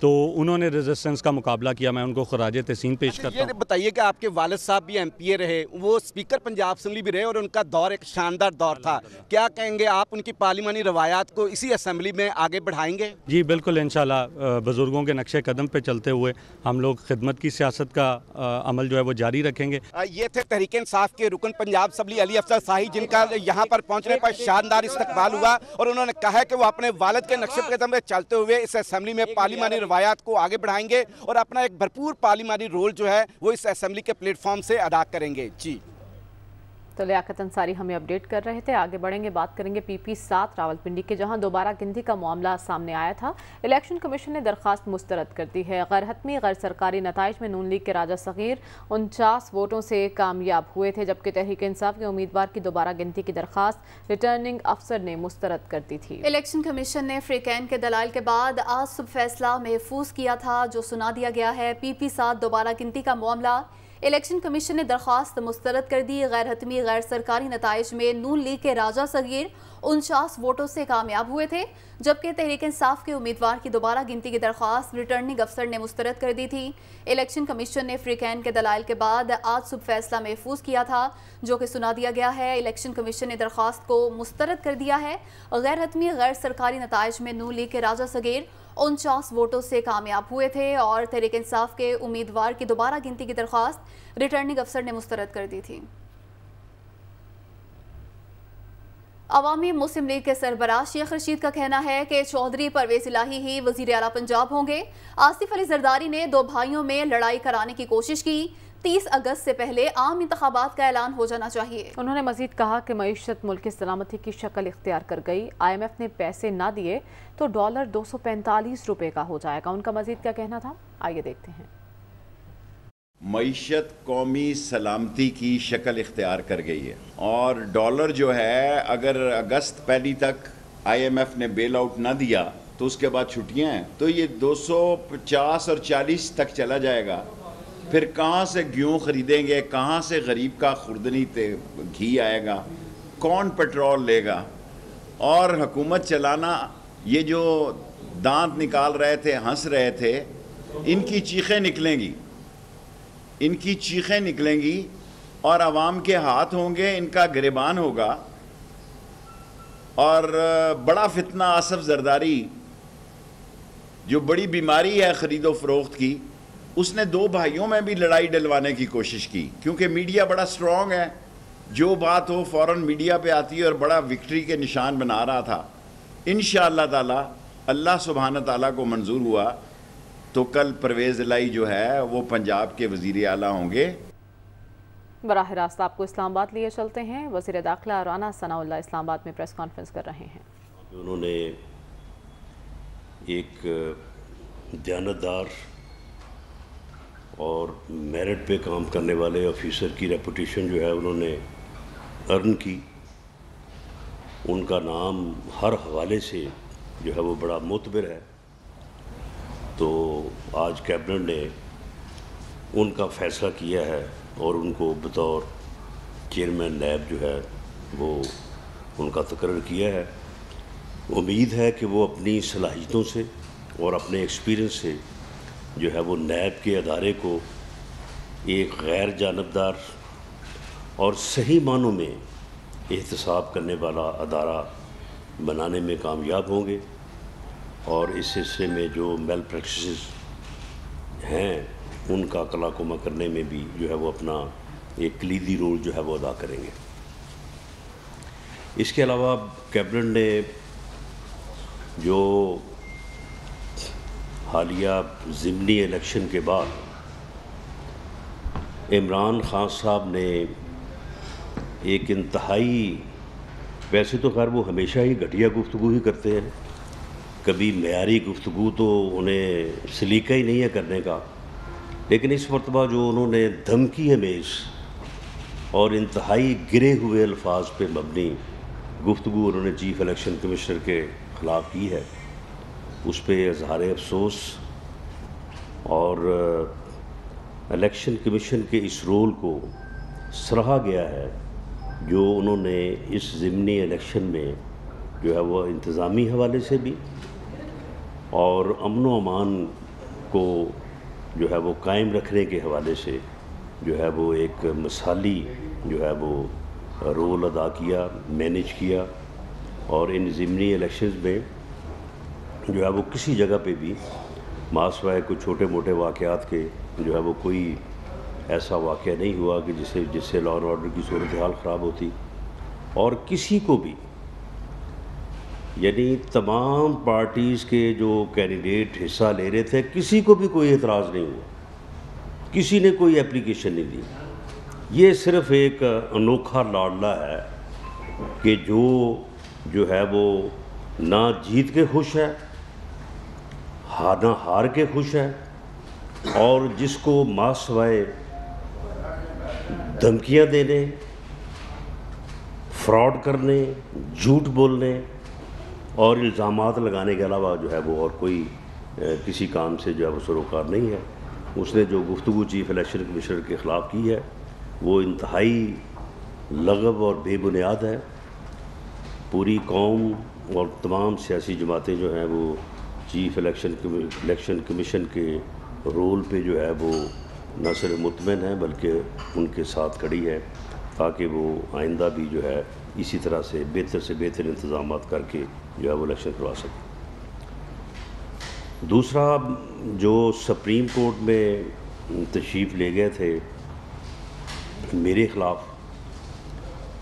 تو انہوں نے ریزسٹنس کا مقابلہ کیا. میں ان کو خراج تحسین پیش کرتا ہوں. یہ بتائیے کہ آپ کے والد صاحب بھی ایم پی اے رہے, وہ اسپیکر پنجاب اسمبلی بھی رہے, اور ان کا دور ایک شاندار دور تھا. کیا کہیں گے آپ ان کی پارلیمانی روایات کو اسی اسمبلی میں آگے بڑھائیں گے؟ جی بالکل, انشاءاللہ بزرگوں کے نقش قدم پہ چلتے ہوئے ہم لوگ خدمت کی سیاست کا عمل جو ہے وہ جاری رکھیں گے. یہ تھے تحریک انصاف کے رکن پنجاب اسمبلی علی افضل شاہی, جن کا یہاں پر پہنچنے پر شاندار استقبال ہوا, اور انہوں نے کہا کہ وہ اپنے والد کے نقش قدم پہ چلتے ہوئے اس اسمبلی میں پارلیمانی روایات کو آگے بڑھائیں گے اور اپنا ایک بھرپور پارلیمانی رول جو ہے وہ اس اسمبلی کے پلیٹ فارم سے ادا کریں گے. جی تو لیاقت انصاری ہمیں اپڈیٹ کر رہے تھے. آگے بڑھیں گے, بات کریں گے PP7 راولپنڈی کے, جہاں دوبارہ گنتی کا معاملہ سامنے آیا تھا. الیکشن کمیشن نے درخواست مسترد کر دی ہے. غیر حتمی غیر سرکاری نتائج میں نون لیگ کے راجہ صغیر 49 ووٹوں سے کامیاب ہوئے تھے, جبکہ تحریک انصاف کے امیدوار کی دوبارہ گنتی کی درخواست ریٹرننگ افسر نے مسترد کر دی تھی. الیکشن کمیشن نے فریقین کے دلائل کے بعد آج صبح فیصلہ محفوظ کیا تھا, جو سنا دیا گیا ہے. PP7 دوبارہ گنتی کا معاملہ, الیکشن کمیشن نے درخواست مسترد کر دی. غیر حتمی غیر سرکاری نتائج میں نون لیگ کے راجہ صغیر 49 ووٹوں سے کامیاب ہوئے تھے, جبکہ تحریک انصاف کے امیدوار کی دوبارہ گنتی کی درخواست ریٹرننگ افسر نے مسترد کر دی تھی. الیکشن کمیشن نے فریقین کے دلائل کے بعد آج صبح فیصلہ محفوظ کیا تھا, جو کہ سنا دیا گیا ہے. الیکشن کمیشن نے درخواست کو مسترد کر دیا ہے. غیر حتمی غیر سرکاری نتائج میں نون لیگ کے راجہ صغیر 49 ووٹوں سے کامیاب ہوئے تھے, اور تحریک انصاف کے امیدوار کی دوبارہ گنتی کی درخواست ریٹرننگ افسر نے مسترد کر دی تھی. عوامی مسلم لیگ کے سربراہ شیخ رشید کا کہنا ہے کہ چودھری پرویز الہی ہی وزیر اعلیٰ پنجاب ہوں گے. آصف علی زرداری نے دو بھائیوں میں لڑائی کرانے کی کوشش کی. 30 اگست سے پہلے عام انتخابات کا اعلان ہو جانا چاہیے. انہوں نے مزید کہا کہ معیشت ملک کی سلامتی کی شکل اختیار کر گئی. IMF نے پیسے نہ دیے تو ڈالر 245 روپے کا ہو جائے گا. ان کا مزید کیا کہنا تھا, آئیے دیکھتے ہیں. معیشت قومی سلامتی کی شکل اختیار کر گئی ہے, اور ڈالر جو ہے اگر اگست پہلی تک IMF نے بیل آؤٹ نہ دیا تو اس کے بعد چھٹیاں ہیں, تو یہ 250 اور 40 تک چلا جائے گا. پھر کہاں سے گیہوں خریدیں گے, کہاں سے غریب کا خوردنی گھی آئے گا, کون پیٹرول لے گا؟ اور حکومت چلانا, یہ جو دانت نکال رہے تھے, ہنس رہے تھے, ان کی چیخیں نکلیں گی, ان کی چیخیں نکلیں گی, اور عوام کے ہاتھ ہوں گے, ان کا گریبان ہوگا. اور بڑا فتنہ آصف زرداری, جو بڑی بیماری ہے خرید و فروخت کی, اس نے دو بھائیوں میں بھی لڑائی ڈلوانے کی کوشش کی, کیونکہ میڈیا بڑا سٹرونگ ہے, جو بات ہو فوراً میڈیا پہ آتی ہے, اور بڑا وکٹری کے نشان بنا رہا تھا. انشاءاللہ تعالی اللہ سبحانہ تعالیٰ کو منظور ہوا تو کل پرویز الہی جو ہے وہ پنجاب کے وزیر اعلیٰ ہوں گے. براہ راست آپ کو اسلام آباد لیے چلتے ہیں. وزیر داخلہ رانا ثناء اللہ اسلام آباد میں پریس کانفرنس کر رہے ہیں. انہوں نے ایک دیانتدار اور میرٹ پہ کام کرنے والے آفیسر کی ریپوٹیشن جو ہے انہوں نے ارن کی. ان کا نام ہر حوالے سے جو ہے وہ بڑا معتبر ہے. تو آج کیبنٹ نے ان کا فیصلہ کیا ہے اور ان کو بطور چیئرمین نیب جو ہے وہ ان کا تقرر کیا ہے. امید ہے کہ وہ اپنی صلاحیتوں سے اور اپنے ایکسپیرینس سے جو ہے وہ نیب کے ادارے کو ایک غیر جانبدار اور صحیح معنوں میں احتساب کرنے والا ادارہ بنانے میں کامیاب ہوں گے, اور اس سلسلے میں جو میل پریکٹسز ہیں ان کا کلا کما کرنے میں بھی جو ہے وہ اپنا ایک کلیدی رول جو ہے وہ ادا کریں گے. اس کے علاوہ کیبنٹ نے جو حالیہ ضمنی الیکشن کے بعد عمران خان صاحب نے ایک انتہائی, ویسے تو خیر وہ ہمیشہ ہی گھٹیا گفتگو ہی کرتے ہیں, کبھی معیاری گفتگو تو انہیں سلیقہ ہی نہیں ہے کرنے کا, لیکن اس مرتبہ جو انہوں نے دھمکی امیز اور انتہائی گرے ہوئے الفاظ پہ مبنی گفتگو انہوں نے چیف الیکشن کمشنر کے خلاف کی ہے, اس پہ اظہار افسوس اور الیکشن کمیشن کے اس رول کو سراہا گیا ہے جو انہوں نے اس ضمنی الیکشن میں جو ہے وہ انتظامی حوالے سے بھی اور امن و امان کو جو ہے وہ قائم رکھنے کے حوالے سے جو ہے وہ ایک مثالی جو ہے وہ رول ادا کیا، مینیج کیا، اور ان ضمنی الیکشنز میں جو ہے وہ کسی جگہ پہ بھی ماسوائے کچھ چھوٹے موٹے واقعات کے جو ہے وہ کوئی ایسا واقعہ نہیں ہوا کہ جس سے لا اینڈ آرڈر کی صورتحال خراب ہوتی، اور کسی کو بھی یعنی تمام پارٹیز کے جو کینڈیڈیٹ حصہ لے رہے تھے کسی کو بھی کوئی اعتراض نہیں ہوا، کسی نے کوئی اپلیکیشن نہیں دی۔ یہ صرف ایک انوکھا لاڈلا ہے کہ جو ہے وہ نہ جیت کے خوش ہے، نہ ہار کے خوش ہے، اور جس کو ماسوائے دھمکیاں دینے، فراڈ کرنے، جھوٹ بولنے اور الزامات لگانے کے علاوہ جو ہے وہ اور کوئی کسی کام سے جو ہے وہ سروکار نہیں ہے۔ اس نے جو گفتگو چیف الیکشن کمشنر کے خلاف کی ہے وہ انتہائی لغو اور بے بنیاد ہے۔ پوری قوم اور تمام سیاسی جماعتیں جو ہیں وہ چیف الیکشن کمیشن کے رول پہ جو ہے وہ نہ صرف مطمئن ہیں بلکہ ان کے ساتھ کھڑی ہے تاکہ وہ آئندہ بھی جو ہے اسی طرح سے بہتر انتظامات کر کے جو ہے وہ الیکشن کروا سکے۔ دوسرا، جو سپریم کورٹ میں تشریف لے گئے تھے میرے خلاف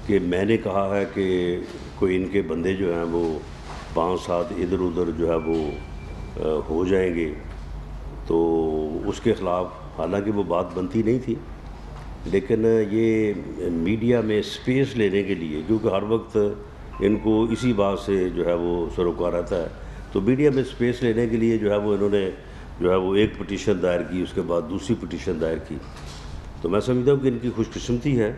کہ میں نے کہا ہے کہ کوئی ان کے بندے جو ہیں وہ 5-7 ادھر ادھر جو ہے وہ ہو جائیں گے، تو اس کے خلاف حالانکہ وہ بات بنتی نہیں تھی، لیکن یہ میڈیا میں سپیس لینے کے لیے، کیونکہ ہر وقت ان کو اسی بات سے جو ہے وہ سروکار رہتا ہے، تو میڈیا میں سپیس لینے کے لیے جو ہے وہ انہوں نے جو ہے وہ ایک پٹیشن دائر کی، اس کے بعد دوسری پٹیشن دائر کی۔ تو میں سمجھتا ہوں کہ ان کی خوش قسمتی ہے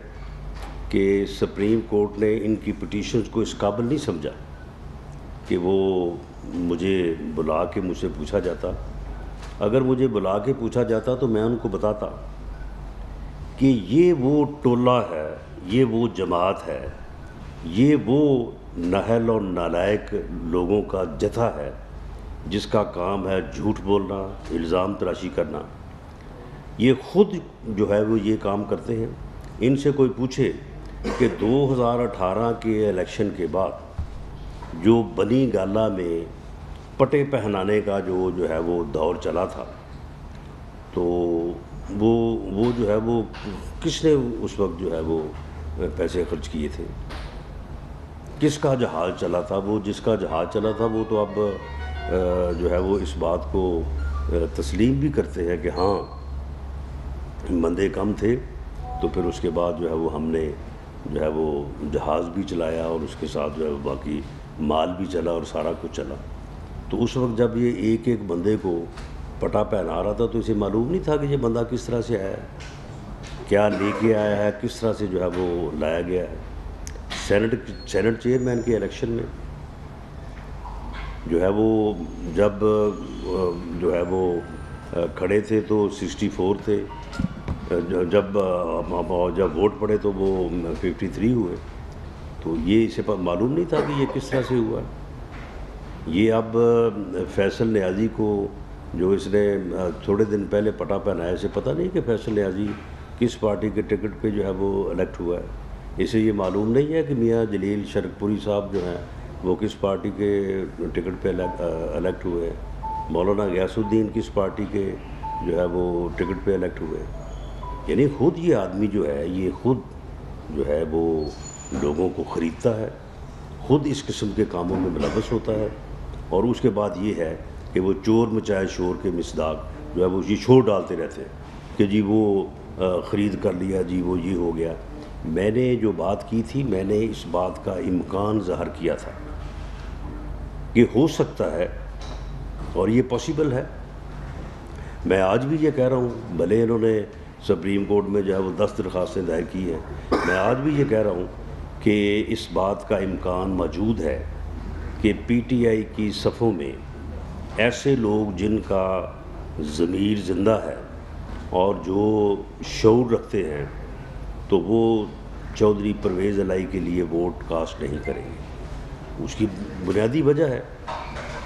کہ سپریم کورٹ نے ان کی پٹیشنز کو اس قابل نہیں سمجھا کہ وہ مجھے بلا کے مجھ سے پوچھا جاتا۔ اگر مجھے بلا کے پوچھا جاتا تو میں ان کو بتاتا کہ یہ وہ ٹولہ ہے، یہ وہ جماعت ہے، یہ وہ نااہل اور نالائق لوگوں کا جتھا ہے جس کا کام ہے جھوٹ بولنا، الزام تراشی کرنا۔ یہ خود جو ہے وہ یہ کام کرتے ہیں۔ ان سے کوئی پوچھے کہ 2018 کے الیکشن کے بعد جو بنی گالہ میں پٹے پہنانے کا جو ہے وہ دور چلا تھا، تو وہ جو ہے وہ کس نے اس وقت جو ہے وہ پیسے خرچ کیے تھے، کس کا جہاز چلا تھا؟ وہ جس کا جہاز چلا تھا وہ تو اب جو ہے وہ اس بات کو تسلیم بھی کرتے ہیں کہ ہاں بندے کم تھے، تو پھر اس کے بعد جو ہے وہ ہم نے جو ہے وہ جہاز بھی چلایا اور اس کے ساتھ جو ہے وہ باقی مال بھی چلا اور سارا کچھ چلا۔ تو اس وقت جب یہ ایک ایک بندے کو پٹا پہنا رہا تھا تو اسے معلوم نہیں تھا کہ یہ بندہ کس طرح سے آیا ہے، کیا لے کے آیا ہے، کس طرح سے جو ہے وہ لایا گیا ہے۔ سینٹ چیئرمین کے الیکشن میں جو ہے وہ جب جو ہے وہ کھڑے تھے تو 64 تھے، جب ووٹ پڑے تو وہ 53 ہوئے۔ تو یہ اسے معلوم نہیں تھا کہ یہ کس طرح سے ہوا ہے۔ یہ اب فیصل نیازی کو جو اس نے تھوڑے دن پہلے پٹا پہنایا، اسے پتہ نہیں کہ فیصل نیازی کس پارٹی کے ٹکٹ پہ جو ہے وہ الیکٹ ہوا ہے۔ اسے یہ معلوم نہیں ہے کہ میاں جلیل شرک پوری صاحب جو ہیں وہ کس پارٹی کے ٹکٹ پہ الیکٹ ہوئے، مولانا غیاث الدین کس پارٹی کے جو ہے وہ ٹکٹ پہ الیکٹ ہوئے۔ یعنی خود یہ آدمی جو ہے یہ خود جو ہے وہ لوگوں کو خریدتا ہے، خود اس قسم کے کاموں میں ملوث ہوتا ہے، اور اس کے بعد یہ ہے کہ وہ چور مچائے شور کے مصداق جو ہے وہ یہ شور ڈالتے رہتے ہیں کہ جی وہ خرید کر لیا، جی وہ یہ ہو گیا۔ میں نے جو بات کی تھی، میں نے اس بات کا امکان ظاہر کیا تھا کہ ہو سکتا ہے اور یہ پاسبل ہے۔ میں آج بھی یہ کہہ رہا ہوں، بھلے انہوں نے سپریم کورٹ میں جو ہے وہ 10 درخواستیں دائر کی ہیں، میں آج بھی یہ کہہ رہا ہوں کہ اس بات کا امکان موجود ہے کہ پی ٹی آئی کی صفوں میں ایسے لوگ جن کا ضمیر زندہ ہے اور جو شعور رکھتے ہیں تو وہ چودھری پرویز الہی کے لیے ووٹ کاسٹ نہیں کریں گے۔ اس کی بنیادی وجہ ہے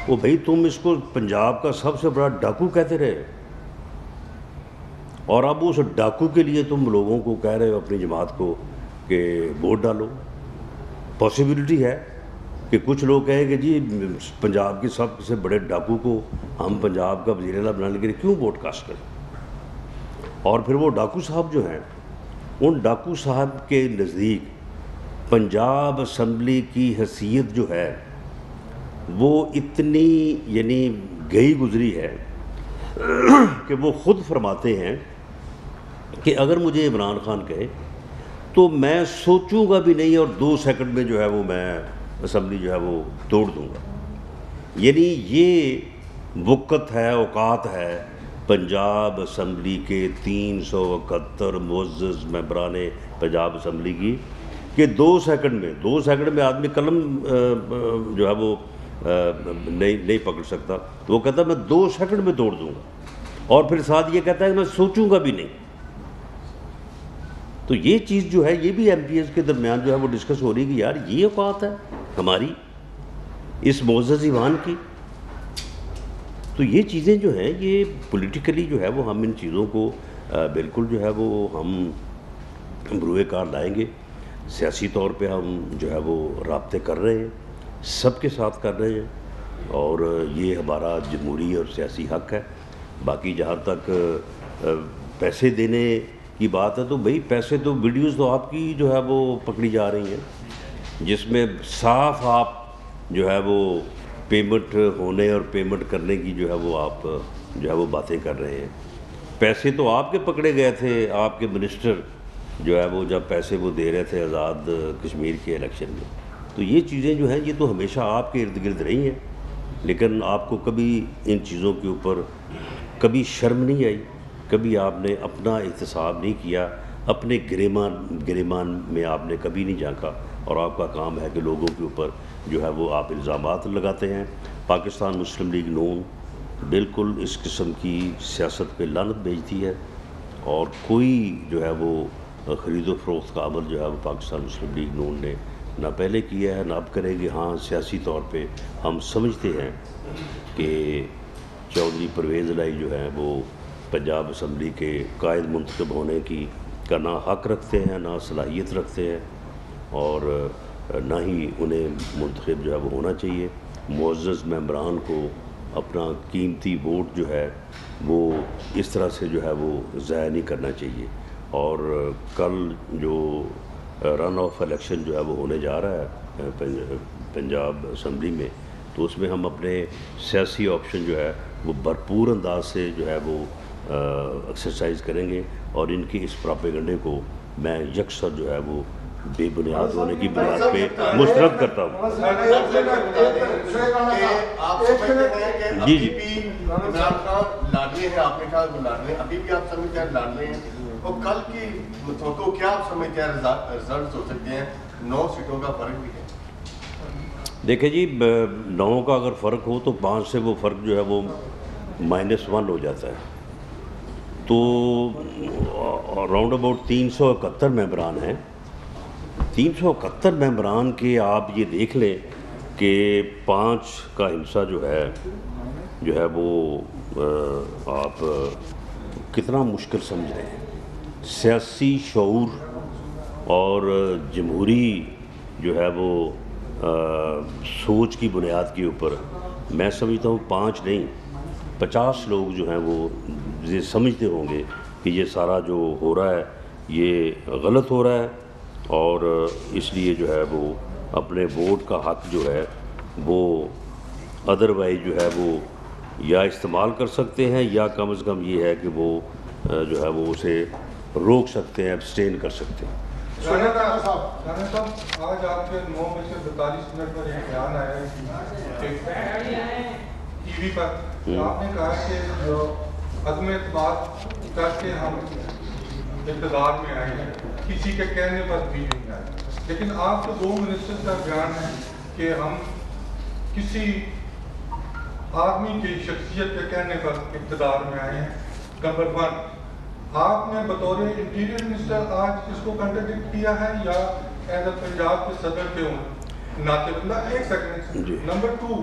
وہ بھائی تم اس کو پنجاب کا سب سے بڑا ڈاکو کہتے رہے، اور اب اس ڈاکو کے لیے تم لوگوں کو کہہ رہے ہو اپنی جماعت کو کہ ووٹ ڈالو۔ پاسبلٹی ہے کہ کچھ لوگ کہیں کہ جی پنجاب کے سب سے بڑے ڈاکو کو ہم پنجاب کا وزیر اعلیٰ بنانے کے لیے کیوں ووٹ کاسٹ کریں، اور پھر وہ ڈاکو صاحب جو ہیں، ان ڈاکو صاحب کے نزدیک پنجاب اسمبلی کی حیثیت جو ہے وہ اتنی یعنی گئی گزری ہے کہ وہ خود فرماتے ہیں کہ اگر مجھے عمران خان کہے تو میں سوچوں گا بھی نہیں اور 2 سیکنڈ میں جو ہے وہ میں اسمبلی جو ہے وہ توڑ دوں گا۔ یعنی یہ وقت ہے، اوقات ہے پنجاب اسمبلی کے 371 معزز ممبران پنجاب اسمبلی کی کہ 2 سیکنڈ میں آدمی قلم جو ہے وہ نہیں پکڑ سکتا، تو وہ کہتا ہے میں 2 سیکنڈ میں توڑ دوں گا، اور پھر ساتھ یہ کہتا ہے کہ میں سوچوں گا بھی نہیں۔ تو یہ چیز جو ہے یہ بھی ایم پی ایز کے درمیان جو ہے وہ ڈسکس ہو رہی ہے کہ یار یہ اوقات ہے ہماری اس معزز ایوان کی۔ تو یہ چیزیں جو ہیں یہ پولیٹیکلی جو ہے وہ ہم ان چیزوں کو بالکل جو ہے وہ ہم بروئے کار لائیں گے۔ سیاسی طور پہ ہم جو ہے وہ رابطے کر رہے ہیں، سب کے ساتھ کر رہے ہیں، اور یہ ہمارا جمہوری اور سیاسی حق ہے۔ باقی جہاں تک پیسے دینے کی بات ہے تو بھئی پیسے تو ویڈیوز تو آپ کی جو ہے وہ پکڑی جا رہی ہیں جس میں صاف آپ جو ہے وہ پیمنٹ ہونے اور پیمنٹ کرنے کی جو ہے وہ آپ جو ہے وہ باتیں کر رہے ہیں۔ پیسے تو آپ کے پکڑے گئے تھے، آپ کے منسٹر جو ہے وہ جب پیسے وہ دے رہے تھے آزاد کشمیر کے الیکشن میں۔ تو یہ چیزیں جو ہیں یہ تو ہمیشہ آپ کے ارد گرد رہی ہیں، لیکن آپ کو کبھی ان چیزوں کے اوپر کبھی شرم نہیں آئی، کبھی آپ نے اپنا احتساب نہیں کیا، اپنے گریمان میں آپ نے کبھی نہیں جھانکا، اور آپ کا کام ہے کہ لوگوں کے اوپر جو ہے وہ آپ الزامات لگاتے ہیں۔ پاکستان مسلم لیگ نون بالکل اس قسم کی سیاست پہ لعنت بھیجتی ہے، اور کوئی جو ہے وہ خرید و فروخت کا عمل جو ہے وہ پاکستان مسلم لیگ نون نے نہ پہلے کیا ہے نہ اب کرے گی۔ ہاں سیاسی طور پہ ہم سمجھتے ہیں کہ چودھری پرویز الہی جو ہیں وہ پنجاب اسمبلی کے قائد منتخب ہونے کا نہ حق رکھتے ہیں، نہ صلاحیت رکھتے ہیں، اور نہ ہی انہیں منتخب جو ہے وہ ہونا چاہیے۔ معزز ممبران کو اپنا قیمتی ووٹ جو ہے وہ اس طرح سے جو ہے وہ ضائع نہیں کرنا چاہیے۔ اور کل جو رن آف الیکشن جو ہے وہ ہونے جا رہا ہے پنجاب اسمبلی میں، تو اس میں ہم اپنے سیاسی آپشن جو ہے وہ بھرپور انداز سے جو ہے وہ ایکسرسائز کریں گے، اور ان کی اس پراپیگنڈے کو میں یکسر جو ہے وہ بے بنیاد ہونے کی بنیاد پہ مسترد کرتا ہوں۔ جی جی عمران خان لاڈلے ہیں، آپ نے کہا وہ لاڈلے، ابھی بھی آپ سمجھتے ہیں لاڈلے ہیں، اور کل کی تو کیا آپ سمجھتے ہیں رزلٹس ہو سکتے ہیں؟ 9 سیٹوں کا فرق بھی ہے۔ دیکھیں جی 9 کا اگر فرق ہو تو 5 سے وہ فرق جو ہے وہ -1 ہو جاتا ہے، تو راؤنڈ اباؤٹ 371 ممبران ہیں۔ 371 ممبران کے آپ یہ دیکھ لیں کہ 5 کا حصہ جو ہے وہ آپ کتنا مشکل سمجھ رہے ہیں۔ سیاسی شعور اور جمہوری جو ہے وہ سوچ کی بنیاد کے اوپر میں سمجھتا ہوں 5 نہیں 50 لوگ جو ہیں وہ یہ سمجھتے ہوں گے کہ یہ سارا جو ہو رہا ہے یہ غلط ہو رہا ہے، اور اس لیے جو ہے وہ اپنے ووٹ کا حق جو ہے وہ ادروائز جو ہے وہ یا استعمال کر سکتے ہیں، یا کم از کم یہ ہے کہ وہ جو ہے وہ اسے روک سکتے ہیں، ایبسٹین کر سکتے ہیں۔ رانا صاحب آج آپ کے 9 میں سے 42 منٹ پر ایک بیان آیا ہے ٹی وی پر، آپ نے کہا کہ جو عدم اعتماد کر کے ہم اقتدار میں آئے ہیں، کسی کے کہنے پر بھی نہیں آئے، لیکن آپ کے 2 منسٹر کا بیان ہے کہ ہم کسی آدمی کی شخصیت کے کہنے پر اقتدار میں آئے ہیں۔ نمبر 1، آپ نے بطور انٹیریئر منسٹر آج اس کو کنٹرڈکٹ کیا ہے یا ایز اے پنجاب کے صدر کے ناطے؟ 1 سیکنڈ۔ نمبر 2،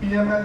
PML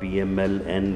PMLN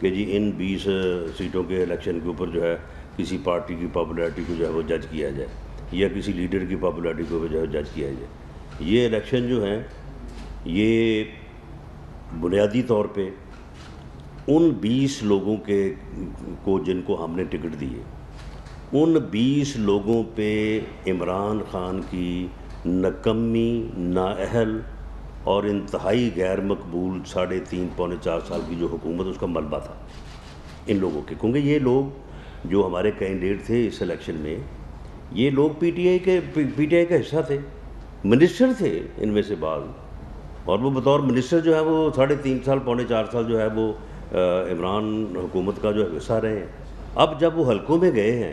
کہ جی ان 20 سیٹوں کے الیکشن کے اوپر جو ہے کسی پارٹی کی پاپولیرٹی کو جو ہے وہ جج کیا جائے یا کسی لیڈر کی پاپولیرٹی کو جو ہے جج کیا جائے. یہ الیکشن جو ہیں یہ بنیادی طور پہ ان 20 لوگوں کو جن کو ہم نے ٹکٹ دیے، ان 20 لوگوں پہ عمران خان کی نکمی، نااہل اور انتہائی غیر مقبول 3.5 پونے 4 سال کی جو حکومت اس کا ملبہ تھا ان لوگوں کے. کیونکہ یہ لوگ جو ہمارے کینڈیڈیٹ تھے اس الیکشن میں، یہ لوگ پی ٹی آئی کا حصہ تھے، منسٹر تھے ان میں سے بعض، اور وہ بطور منسٹر جو ہے وہ 3.5 سال پونے 4 سال جو ہے وہ عمران حکومت کا جو حصہ رہے ہیں. اب جب وہ حلقوں میں گئے ہیں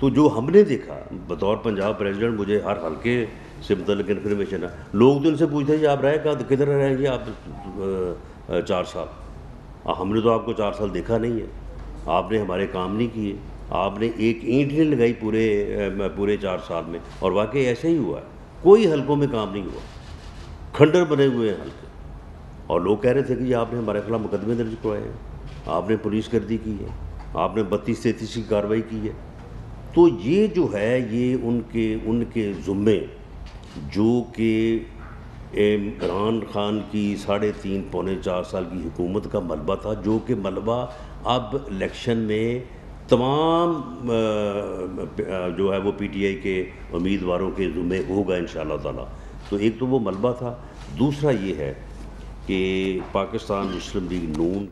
تو جو ہم نے دیکھا بطور پنجاب پریزیڈنٹ، مجھے ہر حلقے سے متعلق انفارمیشن ہے. لوگ تو ان سے پوچھتے ہیں آپ رہے کدھر رہیں گے آپ 4 سال؟ ہم نے تو آپ کو 4 سال دیکھا نہیں ہے، آپ نے ہمارے کام نہیں کیے، آپ نے ایک اینٹ نہیں لگائی پورے 4 سال میں. اور واقعی ایسے ہی ہوا ہے، کوئی حلقوں میں کام نہیں ہوا، کھنڈر بنے ہوئے ہیں حلقے. اور لوگ کہہ رہے تھے کہ یہ آپ نے ہمارے خلاف مقدمے درج کروائے ہیں، آپ نے پولیس گردی کی ہے، آپ نے 32-33 کی کارروائی کی ہے. تو یہ جو ہے یہ ان کے ذمے جو کہ عمران خان کی 3.5 پونے 4 سال کی حکومت کا ملبہ تھا، جو کہ ملبہ اب الیکشن میں تمام جو ہے وہ پی ٹی آئی کے امیدواروں کے ذمے ہوگا انشاءاللہ تعالی. تو ایک تو وہ ملبہ تھا، دوسرا یہ ہے کہ پاکستان مسلم لیگ نون